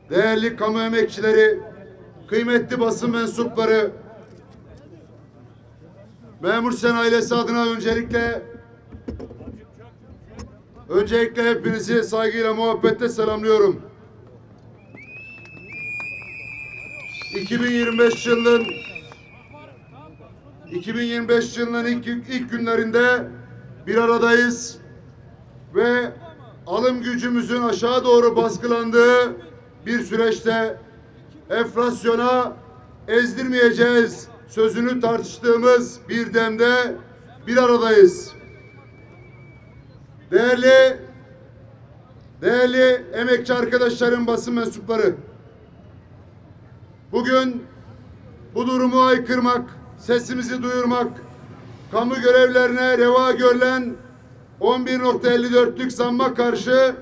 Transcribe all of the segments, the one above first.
Değerli kamu emekçileri, kıymetli basın mensupları, Memur Sen ailesi adına öncelikle hepinizi saygıyla, muhabbetle selamlıyorum. 2025 yılının ilk günlerinde bir aradayız ve alım gücümüzün aşağı doğru baskılandığı bir süreçte enflasyona ezdirmeyeceğiz sözünü tartıştığımız bir demde bir aradayız. Değerli emekçi arkadaşlarım, basın mensupları, bugün bu durumu haykırmak, sesimizi duyurmak, kamu görevlerine reva görülen 11.54'lük zamma karşı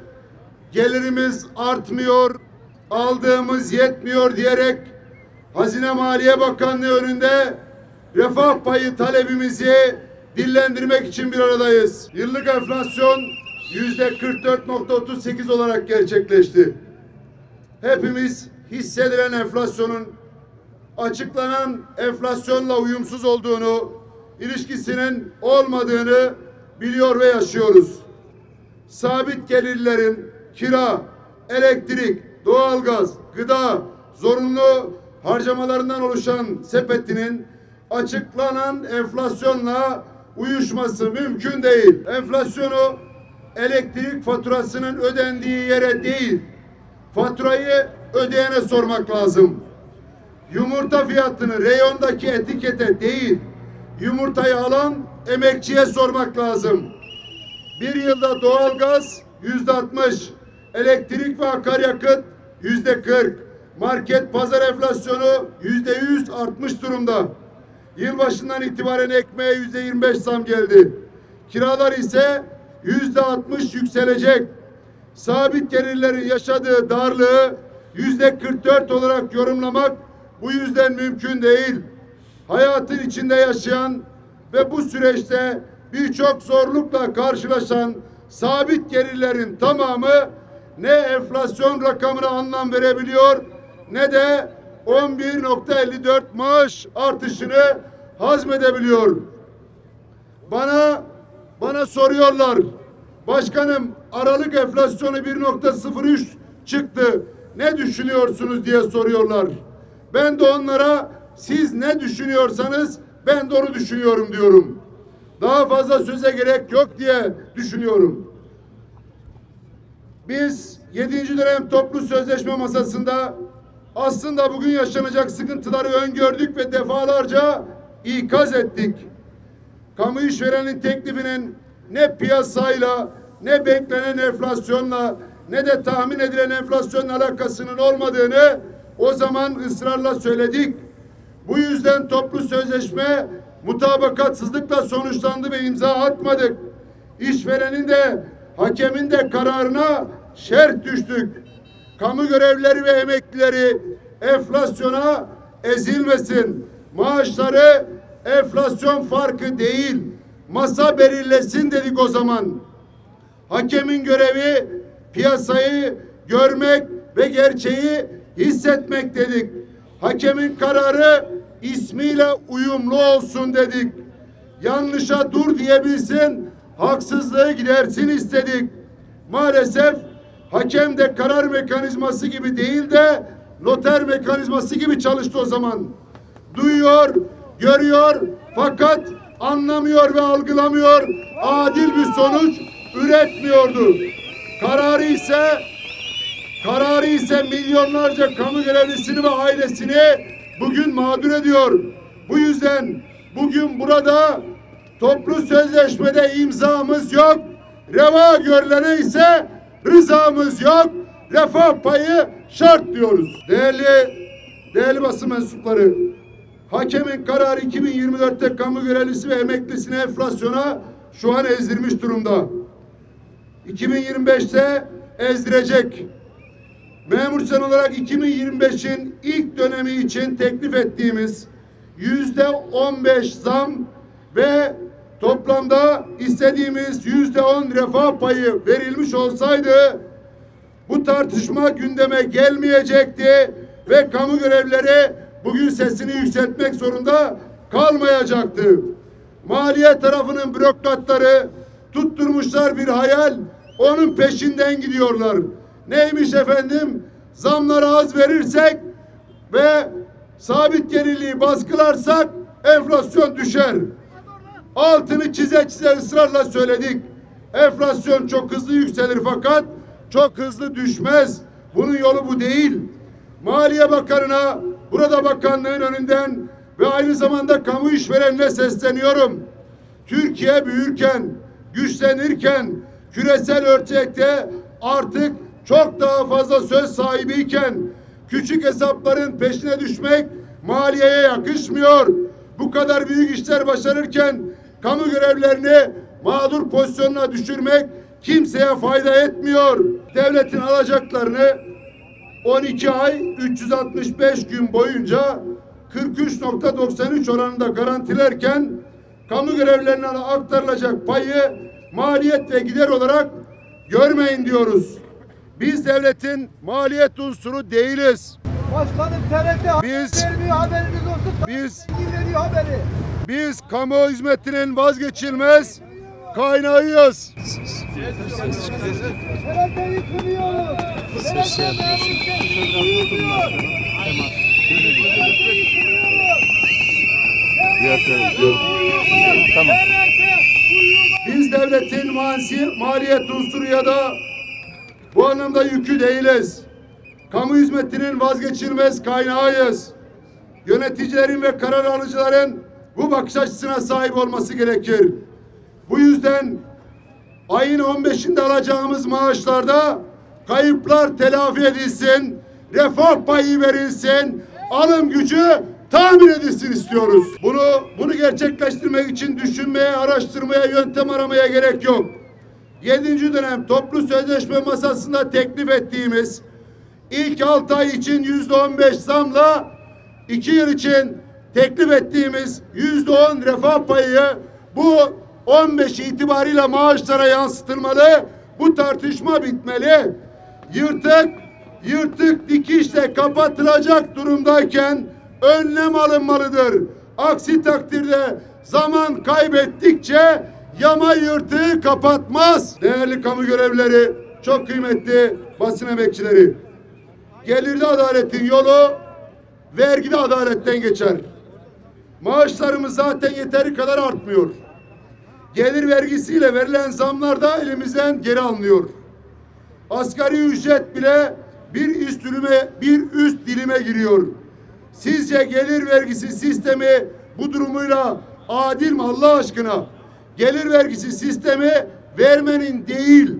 gelirimiz artmıyor, aldığımız yetmiyor diyerek Hazine Maliye Bakanlığı önünde refah payı talebimizi dillendirmek için bir aradayız. Yıllık enflasyon %44.38 olarak gerçekleşti. Hepimiz hissedilen enflasyonun açıklanan enflasyonla uyumsuz olduğunu, ilişkisinin olmadığını biliyor ve yaşıyoruz. Sabit gelirlerin kira, elektrik, doğalgaz, gıda, zorunlu harcamalarından oluşan sepetinin açıklanan enflasyonla uyuşması mümkün değil. Enflasyonu elektrik faturasının ödendiği yere değil, faturayı ödeyene sormak lazım. Yumurta fiyatını reyondaki etikete değil, yumurtayı alan emekçiye sormak lazım. Bir yılda doğalgaz %60, elektrik ve akaryakıt %40, market pazar enflasyonu %100 artmış durumda. Yılbaşından itibaren ekmeğe %25 zam geldi. Kiralar ise %60 yükselecek. Sabit gelirlerin yaşadığı darlığı %44 olarak yorumlamak bu yüzden mümkün değil. Hayatın içinde yaşayan ve bu süreçte birçok zorlukla karşılaşan sabit gelirlerin tamamı ne enflasyon rakamına anlam verebiliyor ne de 11.54 maaş artışını hazmedebiliyor. Bana soruyorlar, başkanım Aralık enflasyonu 1.03 çıktı, ne düşünüyorsunuz diye soruyorlar. Ben de onlara siz ne düşünüyorsanız ben de onu düşünüyorum diyorum. Daha fazla söze gerek yok diye düşünüyorum. Biz 7. dönem toplu sözleşme masasında aslında bugün yaşanacak sıkıntıları öngördük ve defalarca ikaz ettik. Kamu işverenin teklifinin ne piyasayla, ne beklenen enflasyonla, ne de tahmin edilen enflasyonla alakasının olmadığını o zaman ısrarla söyledik. Bu yüzden toplu sözleşme mutabakatsızlıkla sonuçlandı ve imza atmadık. İşverenin de hakemin de kararına şerh düştük. Kamu görevlileri ve emeklileri enflasyona ezilmesin. Maaşları enflasyon farkı değil, masa belirlesin dedik o zaman. Hakemin görevi piyasayı görmek ve gerçeği hissetmek dedik. Hakemin kararı ismiyle uyumlu olsun dedik. Yanlışa dur diyebilsin, haksızlığı gidersin istedik. Maalesef hakem de karar mekanizması gibi değil de noter mekanizması gibi çalıştı o zaman. Duyuyor, görüyor fakat anlamıyor ve algılamıyor, adil bir sonuç üretmiyordu. Kararı ise milyonlarca kamu görevlisini ve ailesini bugün mağdur ediyor. Bu yüzden bugün burada toplu sözleşmede imzamız yok. Reva görülene ise rızamız yok. Refah payı şart diyoruz. Değerli basın mensupları, hakemin kararı 2024'te kamu görevlisi ve emeklisini enflasyona şu an ezdirmiş durumda. 2025'te ezdirecek. Memur Sen olarak 2025'in ilk dönemi için teklif ettiğimiz %15 zam ve toplamda istediğimiz %10 refah payı verilmiş olsaydı tartışma gündeme gelmeyecekti ve kamu görevlileri bugün sesini yükseltmek zorunda kalmayacaktı. Maliye tarafının bürokratları tutturmuşlar bir hayal, onun peşinden gidiyorlar. Neymiş efendim? Zamları az verirsek ve sabit gelirliği baskılarsak enflasyon düşer. Altını çize çize ısrarla söyledik. Enflasyon çok hızlı yükselir fakat çok hızlı düşmez. Bunun yolu bu değil. Maliye Bakanı'na burada bakanlığın önünden ve aynı zamanda kamu işverenine sesleniyorum. Türkiye büyürken, güçlenirken, küresel ölçekte artık çok daha fazla söz sahibiyken küçük hesapların peşine düşmek maliyeye yakışmıyor. Bu kadar büyük işler başarırken kamu görevlerini mağdur pozisyonuna düşürmek kimseye fayda etmiyor. Devletin alacaklarını 12 ay 365 gün boyunca 43.93 oranında garantilerken kamu görevlilerine aktarılacak payı maliyet ve gider olarak görmeyin diyoruz. Biz devletin maliyet unsuru değiliz. Başkanım TRT vermiyor, haberiniz olsun. Veriyor haberi. Biz kamu hizmetinin vazgeçilmez kaynağıyız. TRT'yi kırıyoruz. Biz devletin maliyet unsuru ya da bu anlamda yükü değiliz. Kamu hizmetinin vazgeçilmez kaynağıyız. Yöneticilerin ve karar alıcıların bu bakış açısına sahip olması gerekir. Bu yüzden ayın 15'inde alacağımız maaşlarda kayıplar telafi edilsin, refah payı verilsin, alım gücü tamir edilsin istiyoruz. Bunu gerçekleştirmek için düşünmeye, araştırmaya, yöntem aramaya gerek yok. 7. dönem toplu sözleşme masasında teklif ettiğimiz ilk 6 ay için %15 zamla 2 yıl için teklif ettiğimiz %10 refah payı bu 15 itibariyle maaşlara yansıtılmalı. Bu tartışma bitmeli. Yırtık dikişle kapatılacak durumdayken önlem alınmalıdır. Aksi takdirde zaman kaybettikçe yama yırtığı kapatmaz. Değerli kamu görevlileri, çok kıymetli basın emekçileri. Gelirde adaletin yolu vergide adaletten geçer. Maaşlarımız zaten yeteri kadar artmıyor. Gelir vergisiyle verilen zamlar da elimizden geri alınıyor. Asgari ücret bile bir üst dilime giriyor. Sizce gelir vergisi sistemi bu durumuyla adil mi Allah aşkına? Gelir vergisi sistemi vermenin değil,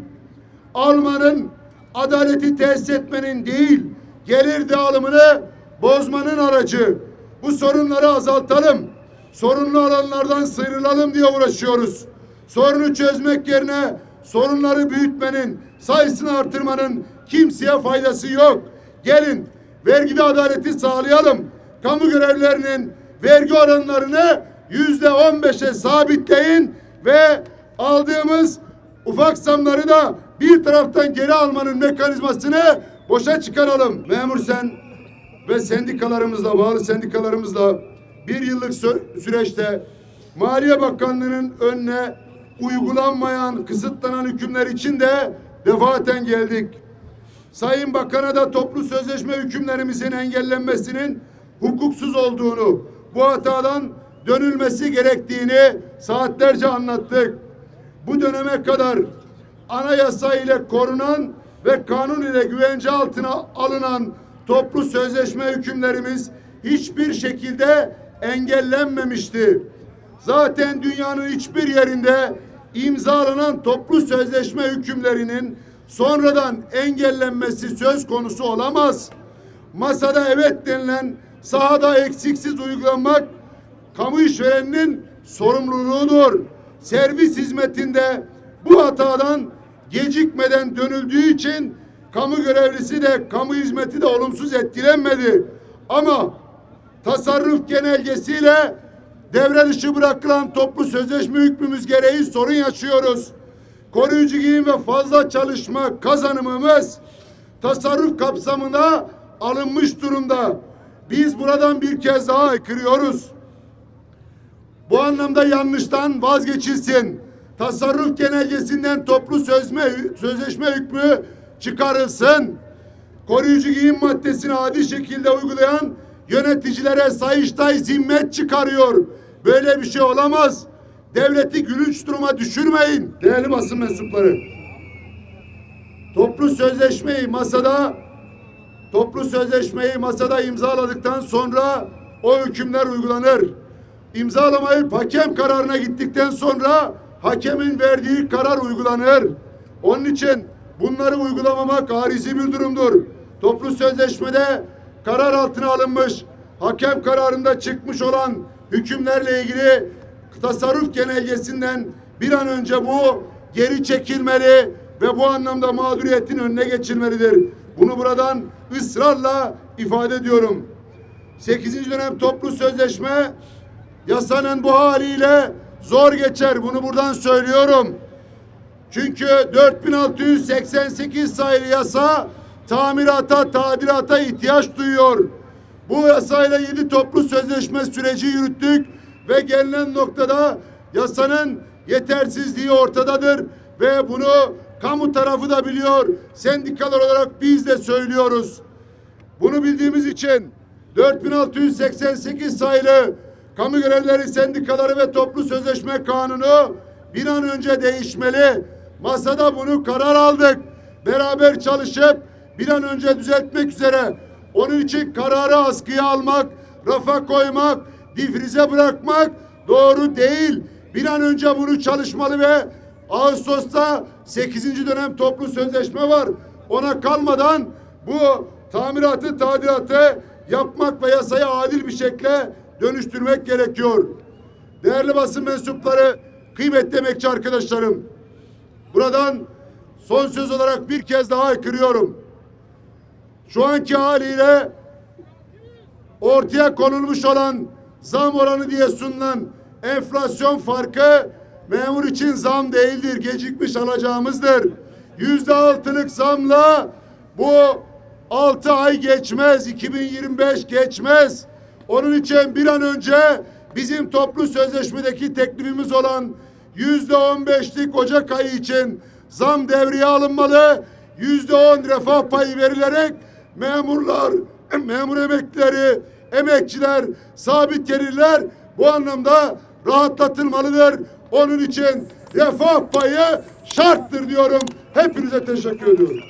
almanın, adaleti tesis etmenin değil, gelir dağılımını bozmanın aracı. Bu sorunları azaltalım. Sorunlu alanlardan sıyrılalım diye uğraşıyoruz. Sorunu çözmek yerine sorunları büyütmenin, sayısını artırmanın kimseye faydası yok. Gelin vergide adaleti sağlayalım. Kamu görevlilerinin vergi oranlarını %15'e sabitleyin ve aldığımız ufak zamları da bir taraftan geri almanın mekanizmasını boşa çıkaralım. Memur sen ve sendikalarımızla, bağlı sendikalarımızla bir yıllık süreçte Maliye Bakanlığı'nın önüne uygulanmayan, kısıtlanan hükümler için de defaten geldik. Sayın Bakan'a da toplu sözleşme hükümlerimizin engellenmesinin hukuksuz olduğunu, bu hatadan dönülmesi gerektiğini saatlerce anlattık. Bu döneme kadar anayasa ile korunan ve kanun ile güvence altına alınan toplu sözleşme hükümlerimiz hiçbir şekilde engellenmemişti. Zaten dünyanın hiçbir yerinde imzalanan toplu sözleşme hükümlerinin sonradan engellenmesi söz konusu olamaz. Masada evet denilen sahada eksiksiz uygulanmak kamu işvereninin sorumluluğudur. Servis hizmetinde bu hatadan gecikmeden dönüldüğü için kamu görevlisi de kamu hizmeti de olumsuz etkilenmedi. Ama tasarruf genelgesiyle devre dışı bırakılan toplu sözleşme hükmümüz gereği sorun yaşıyoruz. Koruyucu giyim ve fazla çalışma kazanımımız tasarruf kapsamına alınmış durumda. Biz buradan bir kez daha haykırıyoruz. Bu anlamda yanlıştan vazgeçilsin. Tasarruf genelgesinden toplu sözleşme hükmü çıkarılsın. Koruyucu giyim maddesini adil şekilde uygulayan yöneticilere Sayıştay zimmet çıkarıyor. Böyle bir şey olamaz. Devleti gülünç duruma düşürmeyin. Değerli basın mensupları. Toplu sözleşmeyi masada imzaladıktan sonra o hükümler uygulanır. İmzalamayıp hakem kararına gittikten sonra hakemin verdiği karar uygulanır. Onun için bunları uygulamamak arizi bir durumdur. Toplu sözleşmede karar altına alınmış, hakem kararında çıkmış olan hükümlerle ilgili tasarruf genelgesinden bir an önce bu geri çekilmeli ve bu anlamda mağduriyetin önüne geçilmelidir. Bunu buradan ısrarla ifade ediyorum. 8. dönem toplu sözleşme yasanın bu haliyle zor geçer. Bunu buradan söylüyorum. Çünkü 4688 sayılı yasa tamirata, tadilata ihtiyaç duyuyor. Bu yasayla 7 toplu sözleşme süreci yürüttük ve gelinen noktada yasanın yetersizliği ortadadır ve bunu kamu tarafı da biliyor. Sendikalar olarak biz de söylüyoruz. Bunu bildiğimiz için 4688 sayılı Kamu Görevlileri Sendikaları ve Toplu Sözleşme Kanunu bir an önce değişmeli. Masada bunu karar aldık. Beraber çalışıp bir an önce düzeltmek üzere. Onun için kararı askıya almak, rafa koymak, difrize bırakmak doğru değil. Bir an önce bunu çalışmalı ve Ağustos'ta 8. dönem toplu sözleşme var. Ona kalmadan bu tamiratı, tadilatı yapmak ve yasayı adil bir şekilde dönüştürmek gerekiyor. Değerli basın mensupları, kıymetli emekçi arkadaşlarım, buradan son söz olarak bir kez daha haykırıyorum. Şu anki haliyle ortaya konulmuş olan zam oranı diye sunulan enflasyon farkı memur için zam değildir, gecikmiş alacağımızdır. %6'lık zamla bu 6 ay geçmez, 2025 geçmez. Onun için bir an önce bizim toplu sözleşmedeki teklifimiz olan %15'lik Ocak ayı için zam devreye alınmalı. %10 refah payı verilerek memurlar, memur emeklileri, emekçiler, sabit gelirler bu anlamda rahatlatılmalıdır. Onun için refah payı şarttır diyorum. Hepinize teşekkür ediyorum.